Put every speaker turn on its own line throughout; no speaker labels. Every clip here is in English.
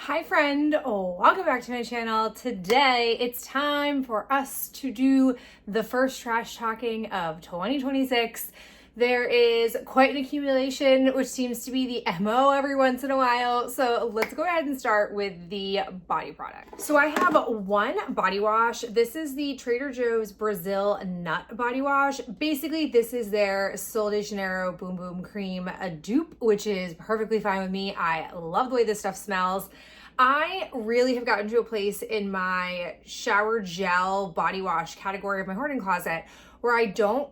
Hi friend, welcome back to my channel. Today it's time for us to do the first trash talking of 2026. There is quite an accumulation, which seems to be the MO every once in a while. So let's go ahead and start with the body product. So I have one body wash. This is the Trader Joe's Brazil Nut Body Wash. Basically, this is their Sol de Janeiro Boom Boom Cream dupe, which is perfectly fine with me. I love the way this stuff smells. I really have gotten to a place in my shower gel body wash category of my hoarding closet where I don't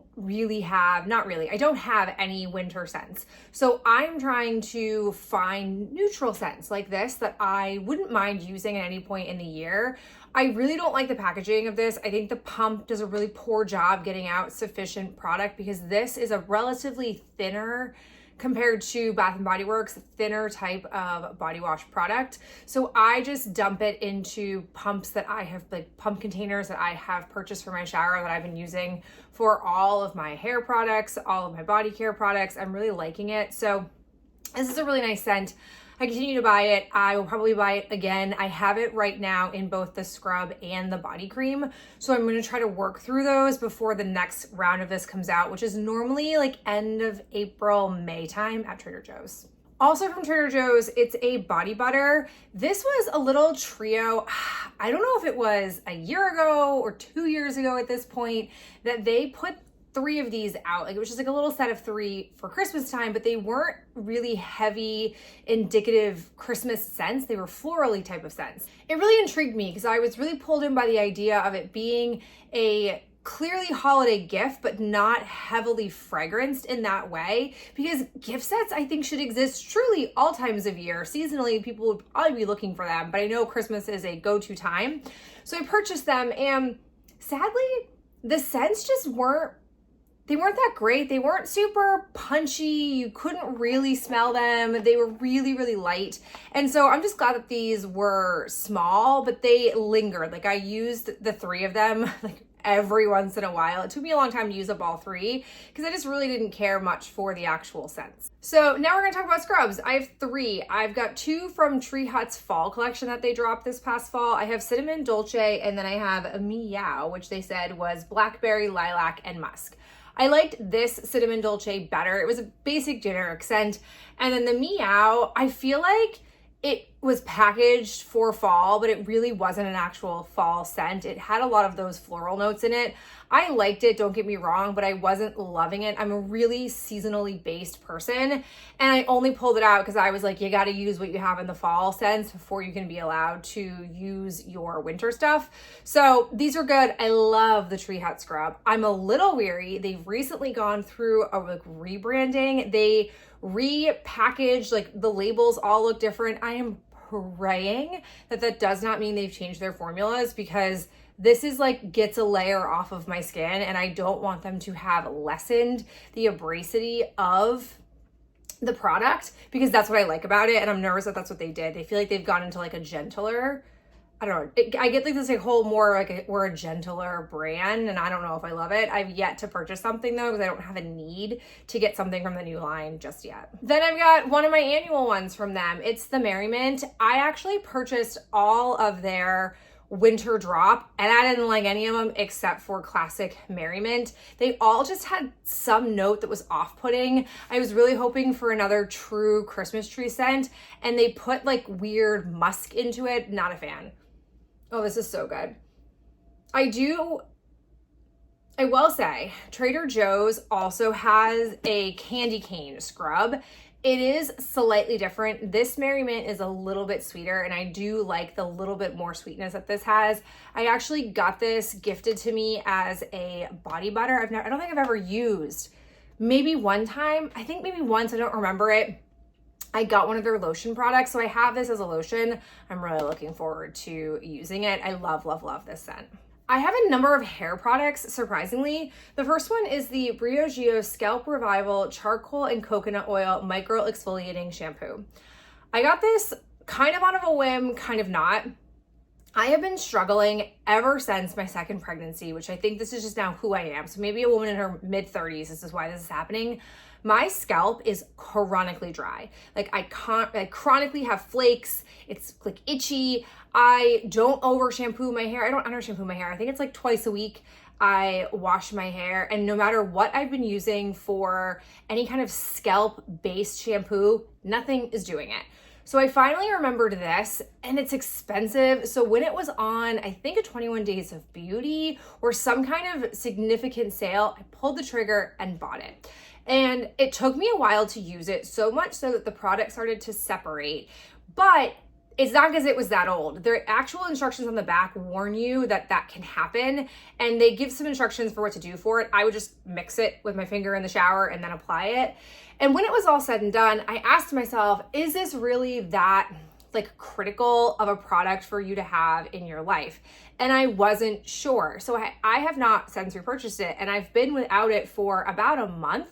have any winter scents. So I'm trying to find neutral scents like this that I wouldn't mind using at any point in the year. I really don't like the packaging of this. I think the pump does a really poor job getting out sufficient product because this is a relatively thinner, compared to Bath & Body Works, thinner type of body wash product. So I just dump it into pumps that I have, like pump containers that I have purchased for my shower that I've been using for all of my hair products, all of my body care products. I'm really liking it. So this is a really nice scent. I continue to buy it. I will probably buy it again. I have it right now in both the scrub and the body cream. So I'm going to try to work through those before the next round of this comes out, which is normally like end of April, May time at Trader Joe's. Also from Trader Joe's, it's a body butter. This was a little trio. I don't know if it was a year ago or 2 years ago at this point that they put 3 of these out. Like it was just like a little set of 3 for Christmas time, but they weren't really heavy, indicative Christmas scents. They were florally type of scents. It really intrigued me because I was really pulled in by the idea of it being a clearly holiday gift, but not heavily fragranced in that way, because gift sets I think should exist truly all times of year. Seasonally, people would probably be looking for them, but I know Christmas is a go-to time. So I purchased them, and sadly, the scents just weren't that great. They weren't super punchy. You couldn't really smell them. They were really, really light. And so I'm just glad that these were small, but they lingered. Like I used the 3 of them like every once in a while. It took me a long time to use up all 3 because I just really didn't care much for the actual scents. So now we're gonna talk about scrubs. I have 3. I've got 2 from Tree Hut's fall collection that they dropped this past fall. I have Cinnamon Dolce, and then I have a Meow, which they said was blackberry, lilac, and musk. I liked this Cinnamon Dolce better. It was a basic generic scent. And then the Meow, I feel like it was packaged for fall, but it really wasn't an actual fall scent. It had a lot of those floral notes in it. I liked it, don't get me wrong, but I wasn't loving it. I'm a really seasonally based person, and I only pulled it out because I was like, you got to use what you have in the fall scents before you can be allowed to use your winter stuff. So these are good. I love the Tree Hut scrub. I'm a little weary. They've recently gone through a rebranding. They repackaged, like the labels all look different. I am praying that does not mean they've changed their formulas, because this is like gets a layer off of my skin, and I don't want them to have lessened the abrasivity of the product, because that's what I like about it. And I'm nervous that that's what they did. They feel like they've gone into like a gentler, I don't know. I get like this like whole more like we're a gentler brand, and I don't know if I love it. I've yet to purchase something though, because I don't have a need to get something from the new line just yet. Then I've got one of my annual ones from them. It's the Merriment. I actually purchased all of their winter drop, and I didn't like any of them except for classic Merriment. They all just had some note that was off-putting. I was really hoping for another true Christmas tree scent, and they put like weird musk into it. Not a fan. Oh, this is so good. I will say Trader Joe's also has a candy cane scrub. It is slightly different. This Merriment is a little bit sweeter, and I do like the little bit more sweetness that this has. I actually got this gifted to me as a body butter. I don't think I've ever used. Maybe one time. I think maybe once. I don't remember it. I got one of their lotion products, so I have this as a lotion. I'm really looking forward to using it. I love, love, love this scent. I have a number of hair products, surprisingly. The first one is the Briogeo Scalp Revival Charcoal and Coconut Oil Micro Exfoliating Shampoo. I got this kind of out of a whim, kind of not. I have been struggling ever since my second pregnancy, which I think this is just now who I am. So maybe a woman in her mid-30s, this is why this is happening. My scalp is chronically dry. Like I chronically have flakes. It's like itchy. I don't over shampoo my hair. I don't under shampoo my hair. I think it's like twice a week I wash my hair, and no matter what I've been using for any kind of scalp based shampoo, nothing is doing it. So I finally remembered this, and it's expensive. So when it was on, I think a 21 Days of Beauty or some kind of significant sale, I pulled the trigger and bought it. And it took me a while to use it, so much so that the product started to separate. But it's not because it was that old. The actual instructions on the back warn you that that can happen, and they give some instructions for what to do for it. I would just mix it with my finger in the shower and then apply it. And when it was all said and done, I asked myself, is this really that like critical of a product for you to have in your life? And I wasn't sure. So I have not since repurchased it, and I've been without it for about a month.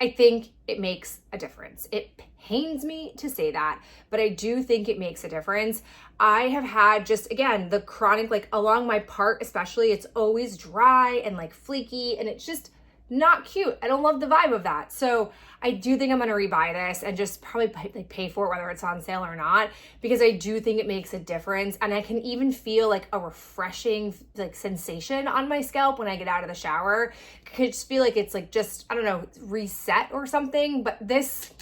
I think it makes a difference. It pains me to say that, but I do think it makes a difference. I have had just, again, the chronic, like along my part especially, it's always dry and like flaky, and it's just not cute. I don't love the vibe of that. So I do think I'm going to rebuy this and just probably pay for it, whether it's on sale or not, because I do think it makes a difference. And I can even feel like a refreshing like sensation on my scalp when I get out of the shower. I could just feel like it's like just, I don't know, reset or something. But this,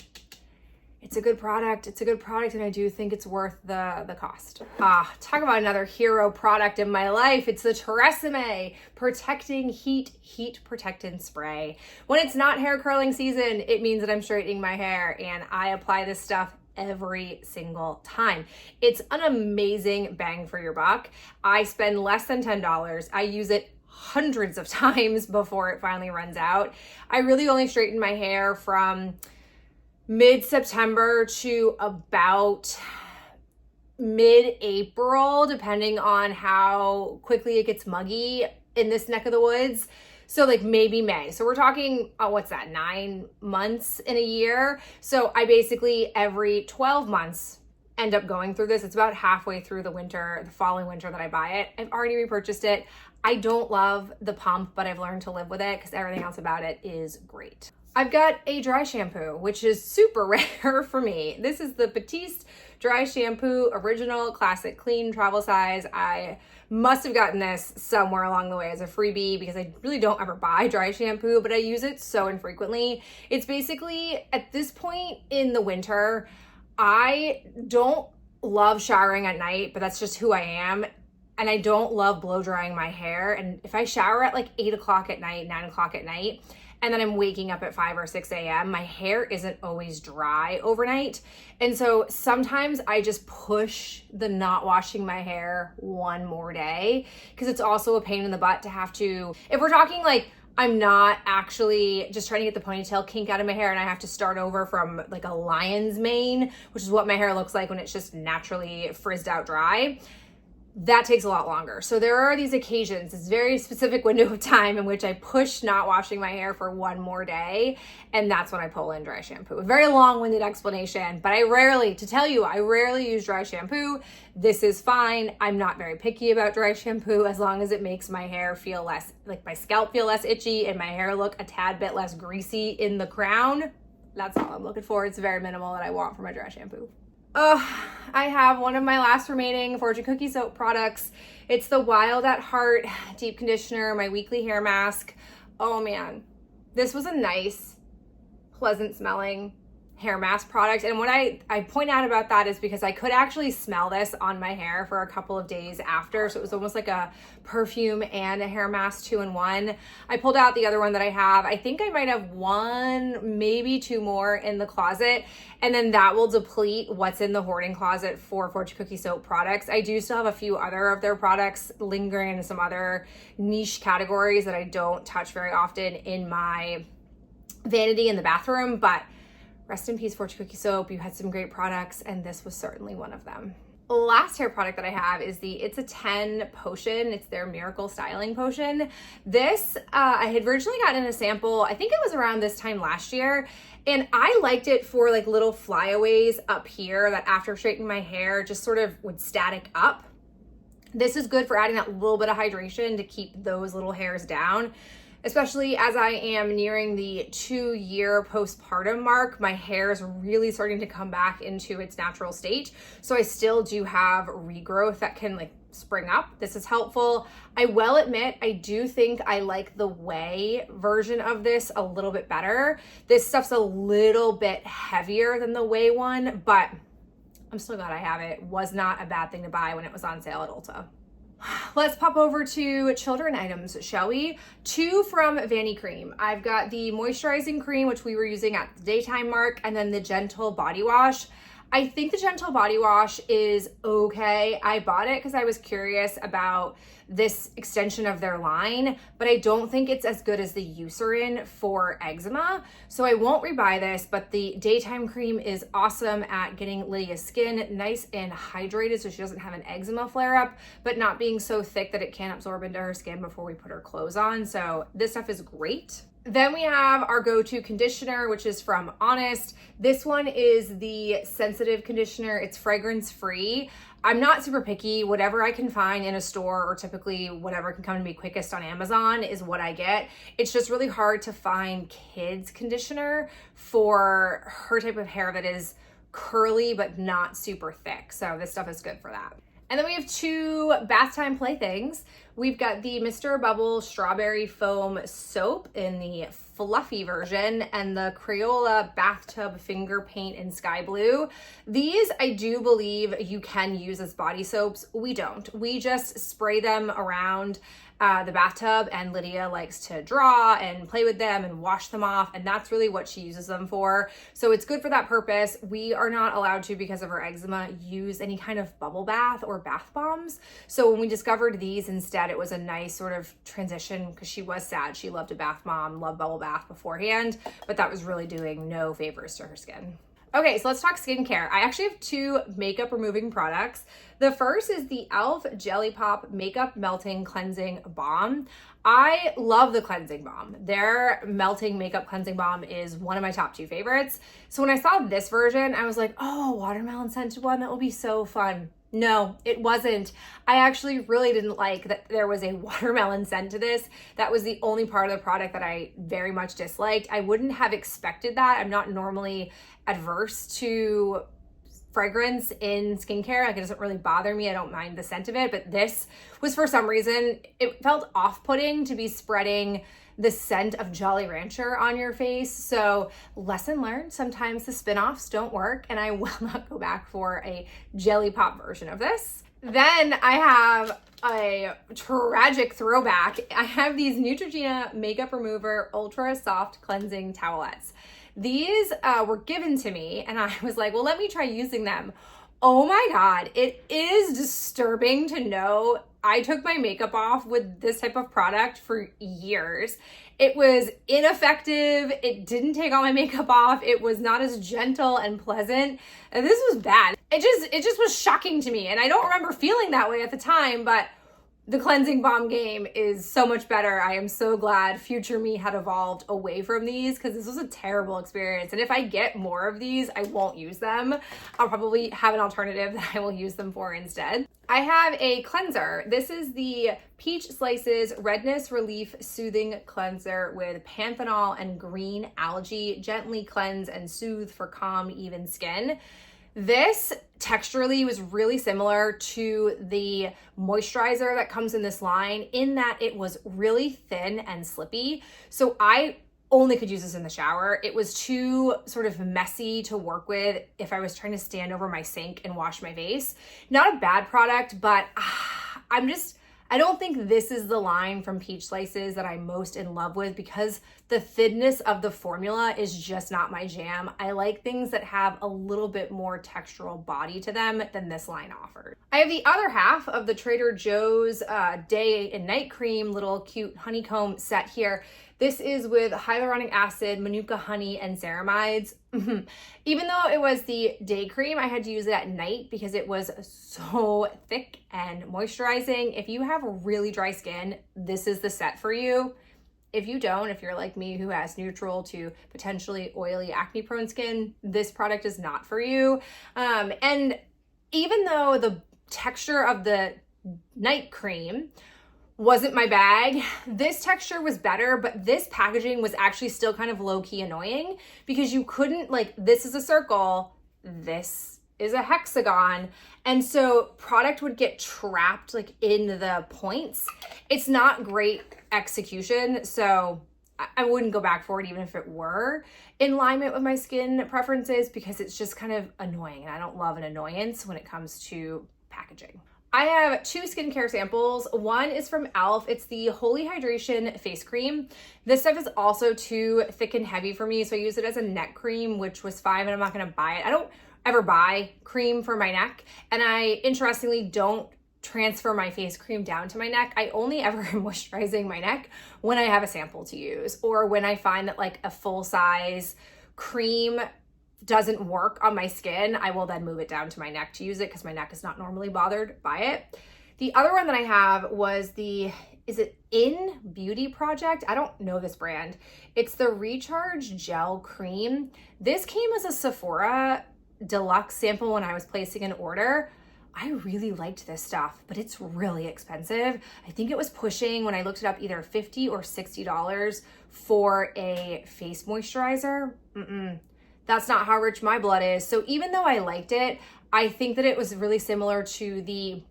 it's a good product. It's a good product, and I do think it's worth the cost. Talk about another hero product in my life. It's the Tresemme Protecting Heat Protectant Spray. When it's not hair curling season, it means that I'm straightening my hair, and I apply this stuff every single time. It's an amazing bang for your buck. I spend less than $10. I use it hundreds of times before it finally runs out. I really only straighten my hair from mid-September to about mid-April, depending on how quickly it gets muggy in this neck of the woods. So like maybe May. So we're talking, 9 months in a year. So I basically every 12 months end up going through this. It's about halfway through the winter, the following winter that I buy it. I've already repurchased it. I don't love the pump, but I've learned to live with it because everything else about it is great. I've got a dry shampoo, which is super rare for me. This is the Batiste Dry Shampoo Original Classic Clean Travel Size. I must have gotten this somewhere along the way as a freebie because I really don't ever buy dry shampoo, but I use it so infrequently. It's basically, at this point in the winter, I don't love showering at night, but that's just who I am. And I don't love blow drying my hair. And if I shower at like 8 o'clock at night, 9 o'clock at night, and then I'm waking up at 5 or 6 a.m., my hair isn't always dry overnight. And so sometimes I just push the not washing my hair one more day, because it's also a pain in the butt to have to, if we're talking like I'm not actually just trying to get the ponytail kink out of my hair and I have to start over from like a lion's mane, which is what my hair looks like when it's just naturally frizzed out dry, that takes a lot longer. So there are these occasions, this very specific window of time in which I push not washing my hair for one more day, and that's when I pull in dry shampoo. A very long-winded explanation, but I rarely use dry shampoo. This is fine. I'm not very picky about dry shampoo as long as it makes my hair feel less, like my scalp feel less itchy and my hair look a tad bit less greasy in the crown. That's all I'm looking for. It's very minimal that I want for my dry shampoo. I have one of my last remaining Fortune Cookie Soap products. It's the Wild at Heart Deep Conditioner, my weekly hair mask. Oh man, this was a nice, pleasant smelling hair mask product. And what I point out about that is because I could actually smell this on my hair for a couple of days after. So it was almost like a perfume and a hair mask 2-in-1. I pulled out the other one that I have. I think I might have one, maybe two more in the closet. And then that will deplete what's in the hoarding closet for Fortune Cookie Soap products. I do still have a few other of their products lingering in some other niche categories that I don't touch very often in my vanity in the bathroom, but rest in peace, Fortune Cookie Soap. You had some great products, and this was certainly one of them. last hair product that I have is the It's a 10 potion. It's their miracle styling potion. This, I had originally gotten a sample, I think it was around this time last year, and I liked it for like little flyaways up here that after straightening my hair just sort of would static up. This is good for adding that little bit of hydration to keep those little hairs down. Especially as I am nearing the 2-year postpartum mark, my hair is really starting to come back into its natural state. So I still do have regrowth that can like spring up. This is helpful. I will admit, I do think I like the Way version of this a little bit better. This stuff's a little bit heavier than the Way one, but I'm still glad I have it. Was not a bad thing to buy when it was on sale at Ulta. Let's pop over to children items, shall we? 2 from Vanny Cream. I've got the moisturizing cream, which we were using at the daytime mark, and then the gentle body wash. I think the gentle body wash is okay. I bought it because I was curious about this extension of their line, but I don't think it's as good as the Eucerin for eczema. So I won't rebuy this, but the daytime cream is awesome at getting Lydia's skin nice and hydrated so she doesn't have an eczema flare up, but not being so thick that it can't absorb into her skin before we put her clothes on. So this stuff is great. Then we have our go-to conditioner, which is from Honest. This one is the sensitive conditioner. It's fragrance free. I'm not super picky. Whatever I can find in a store, or typically whatever can come to me quickest on Amazon, is what I get. It's just really hard to find kids conditioner for her type of hair that is curly but not super thick. So this stuff is good for that. And then we have 2 bath time playthings. We've got the Mr. Bubble Strawberry Foam Soap in the fluffy version and the Crayola Bathtub Finger Paint in Sky Blue. These I do believe you can use as body soaps. We don't. We just spray them around the bathtub, and Lydia likes to draw and play with them and wash them off, and that's really what she uses them for. So it's good for that purpose. We are not allowed to, because of her eczema, use any kind of bubble bath or bath bombs. So when we discovered these instead, it was a nice sort of transition because she was sad. She loved a bath bomb, loved bubble bath beforehand, but that was really doing no favors to her skin. Okay, so let's talk skincare. I actually have 2 makeup removing products. The first is the e.l.f. Jelly Pop Makeup Melting Cleansing Balm. I love the cleansing balm. Their melting makeup cleansing balm is one of my top 2 favorites. So when I saw this version, I was like, oh, watermelon scented one, that will be so fun. No, it wasn't. I actually really didn't like that there was a watermelon scent to this. That was the only part of the product that I very much disliked. I wouldn't have expected that. I'm not normally adverse to fragrance in skincare. Like, it doesn't really bother me. I don't mind the scent of it, but this was, for some reason, it felt off-putting to be spreading the scent of Jolly Rancher on your face. So lesson learned, sometimes the spin-offs don't work, and I will not go back for a Jelly Pop version of this. Then I have a tragic throwback. I have these Neutrogena Makeup Remover Ultra Soft Cleansing Towelettes. These were given to me, and I was like, well, let me try using them. Oh my God, it is disturbing to know I took my makeup off with this type of product for years. It was ineffective. It didn't take all my makeup off. It was not as gentle and pleasant. And this was bad. It just was shocking to me. And I don't remember feeling that way at the time, but the cleansing balm game is so much better. I am so glad future me had evolved away from these, because this was a terrible experience. And if I get more of these, I won't use them. I'll probably have an alternative that I will use them for instead. I have a cleanser. This is the Peach Slices Redness Relief Soothing Cleanser with panthenol and green algae. Gently cleanse and soothe for calm, even skin. This texturally was really similar to the moisturizer that comes in this line, in that it was really thin and slippy. So I only could use this in the shower. It was too sort of messy to work with if I was trying to stand over my sink and wash my face. Not a bad product, but I don't think this is the line from Peach Slices that I'm most in love with, because the thinness of the formula is just not my jam. I like things that have a little bit more textural body to them than this line offers. I have the other half of the Trader Joe's Day and Night Cream little cute honeycomb set here. This is with hyaluronic acid, manuka honey, and ceramides. Even though it was the day cream, I had to use it at night because it was so thick and moisturizing. If you have really dry skin, this is the set for you. If you don't, if you're like me who has neutral to potentially oily acne prone skin, this product is not for you. And even though the texture of the night cream wasn't my bag, this texture was better, but this packaging was actually still kind of low-key annoying because you couldn't, like, this is a circle, this is a hexagon, and so product would get trapped like in the points. It's not great execution, so I wouldn't go back for it even if it were in alignment with my skin preferences because it's just kind of annoying, and I don't love an annoyance when it comes to packaging. I have 2 skincare samples. One is from e.l.f. It's the Holy Hydration Face Cream. This stuff is also too thick and heavy for me, so I use it as a neck cream, which was fine, but I'm not gonna buy it. I don't ever buy cream for my neck, and I, interestingly, don't transfer my face cream down to my neck. I only ever am moisturizing my neck when I have a sample to use, or when I find that like a full-size cream doesn't work on my skin, I will then move it down to my neck to use it because my neck is not normally bothered by it. The other one that I have was the, is it In Beauty Project? I don't know this brand. It's the Recharge Gel Cream. This came as a Sephora deluxe sample when I was placing an order. I really liked this stuff, but it's really expensive. I think it was pushing, when I looked it up, either $50 or $60 for a face moisturizer. That's not how rich my blood is. So even though I liked it, I think that it was really similar to the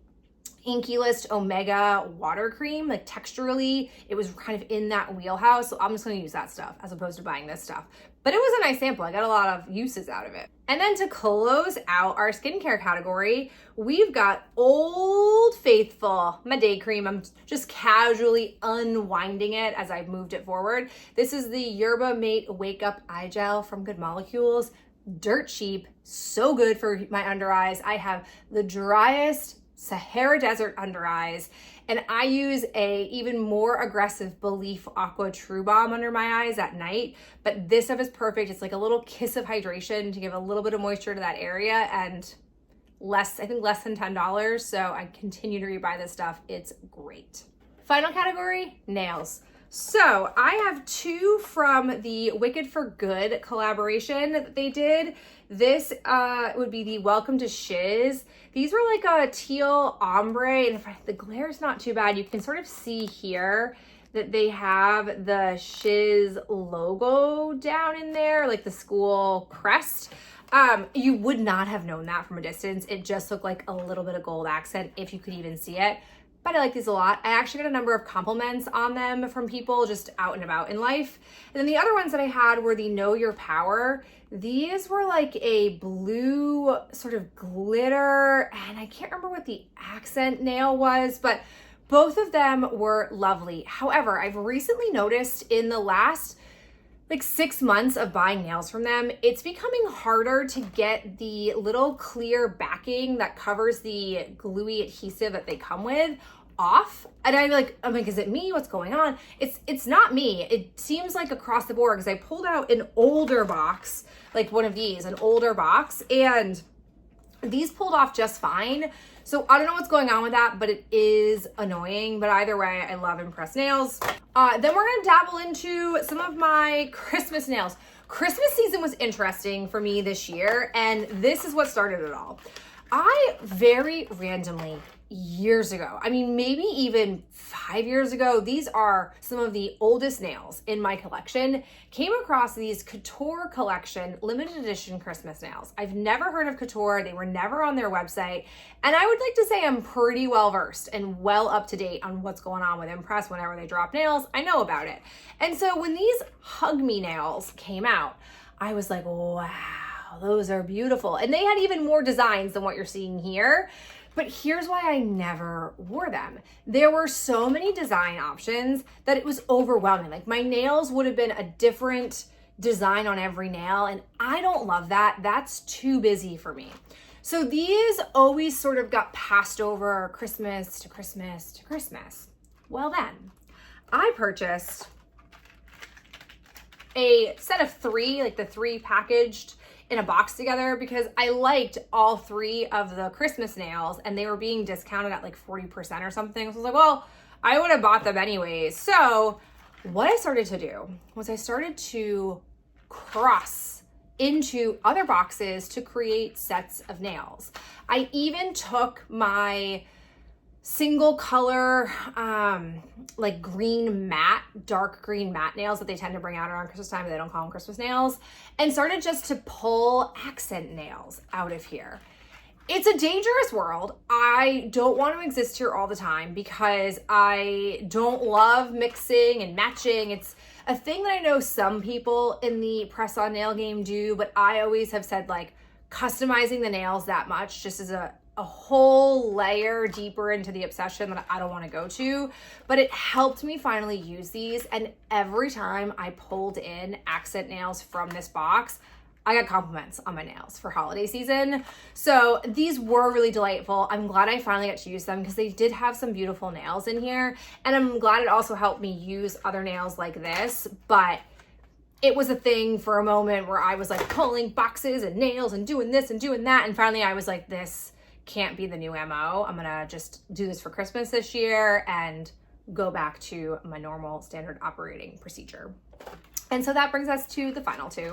Inky List Omega water cream. Like texturally, it was kind of in that wheelhouse. So I'm just gonna use that stuff as opposed to buying this stuff. But it was a nice sample. I got a lot of uses out of it. And then to close out our skincare category, we've got Old Faithful, my day cream. I'm just casually unwinding it as I've moved it forward. This is the Yerba Mate Wake Up Eye Gel from Good Molecules. Dirt cheap, so good for my under eyes. I have the driest Sahara Desert under eyes, and I use a even more aggressive Belief Aqua True Balm under my eyes at night, but this stuff is perfect. It's like a little kiss of hydration to give a little bit of moisture to that area, and less, I think less than $10, so I continue to rebuy this stuff. It's great. Final category, nails. So I have 2 from the Wicked for Good collaboration that they did. This would be the Welcome to Shiz. These were like a teal ombre, and if the glare's not too bad, you can sort of see here that they have the Shiz logo down in there, like the school crest. You would not have known that from a distance. It just looked like a little bit of gold accent, if you could even see it. But I like these a lot. I actually got a number of compliments on them from people just out and about in life. And then the other ones that I had were the Know Your Power. These were like a blue sort of glitter, and I can't remember what the accent nail was, but both of them were lovely. However, I've recently noticed in the last like 6 months of buying nails from them, it's becoming harder to get the little clear backing that covers the gluey adhesive that they come with off. And I'm like, is it me? What's going on? It's not me. It seems like across the board, because I pulled out an older box, like one of these, an older box, and these pulled off just fine. So I don't know what's going on with that, but it is annoying. But either way, I love Impress nails. Then we're gonna dabble into some of my Christmas nails. Christmas season was interesting for me this year, and this is what started it all. I very randomly, years ago, I mean, maybe even 5 years ago, these are some of the oldest nails in my collection, came across these Couture Collection limited edition Christmas nails. I've never heard of Couture. They were never on their website. And I would like to say I'm pretty well versed and well up to date on what's going on with Impress. Whenever they drop nails, I know about it. And so when these Hug Me nails came out, I was like, wow, those are beautiful. And they had even more designs than what you're seeing here. But here's why I never wore them. There were so many design options that it was overwhelming. Like my nails would have been a different design on every nail, and I don't love that. That's too busy for me. So these always sort of got passed over Christmas to Christmas to Christmas. Well then, I purchased a set of 3, like the 3 packaged in a box together, because I liked all 3 of the Christmas nails and they were being discounted at like 40% or something. So I was like, well, I would have bought them anyways. So what I started to do was I started to cross into other boxes to create sets of nails. I even took my single color, like green matte, dark green matte nails that they tend to bring out around Christmas time, but they don't call them Christmas nails, and started just to pull accent nails out of here. It's a dangerous world. I don't want to exist here all the time because I don't love mixing and matching. It's a thing that I know some people in the press-on nail game do, but I always have said like customizing the nails that much just is a whole layer deeper into the obsession that I don't want to go to. But it helped me finally use these, and every time I pulled in accent nails from this box, I got compliments on my nails for holiday season. So these were really delightful. I'm glad I finally got to use them because they did have some beautiful nails in here. And I'm glad it also helped me use other nails like this. But it was a thing for a moment where I was like pulling boxes and nails and doing this and doing that. And finally I was like, this can't be the new MO. I'm gonna just do this for Christmas this year and go back to my normal standard operating procedure. And so that brings us to the final 2.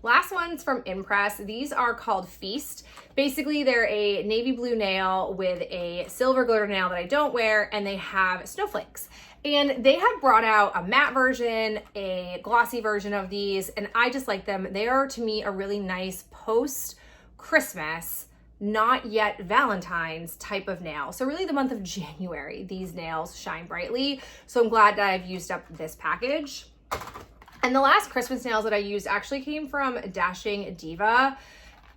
Last one's from Impress. These are called Feast. Basically, they're a navy blue nail with a silver glitter nail that I don't wear, and they have snowflakes. And they have brought out a matte version, a glossy version of these, and I just like them. They are, to me, a really nice post-Christmas, not yet Valentine's type of nail. So really the month of January, these nails shine brightly. So I'm glad that I've used up this package. And the last Christmas nails that I used actually came from Dashing Diva.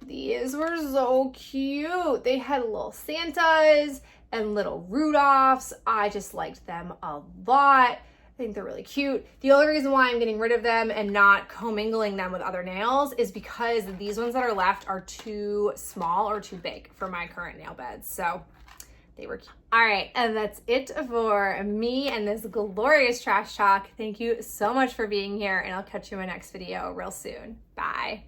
These were so cute. They had little Santas and little Rudolphs. I just liked them a lot. I think they're really cute. The only reason why I'm getting rid of them and not commingling them with other nails is because these ones that are left are too small or too big for my current nail beds. So they were cute. All right, and that's it for me and this glorious trash talk. Thank you so much for being here, and I'll catch you in my next video real soon. Bye.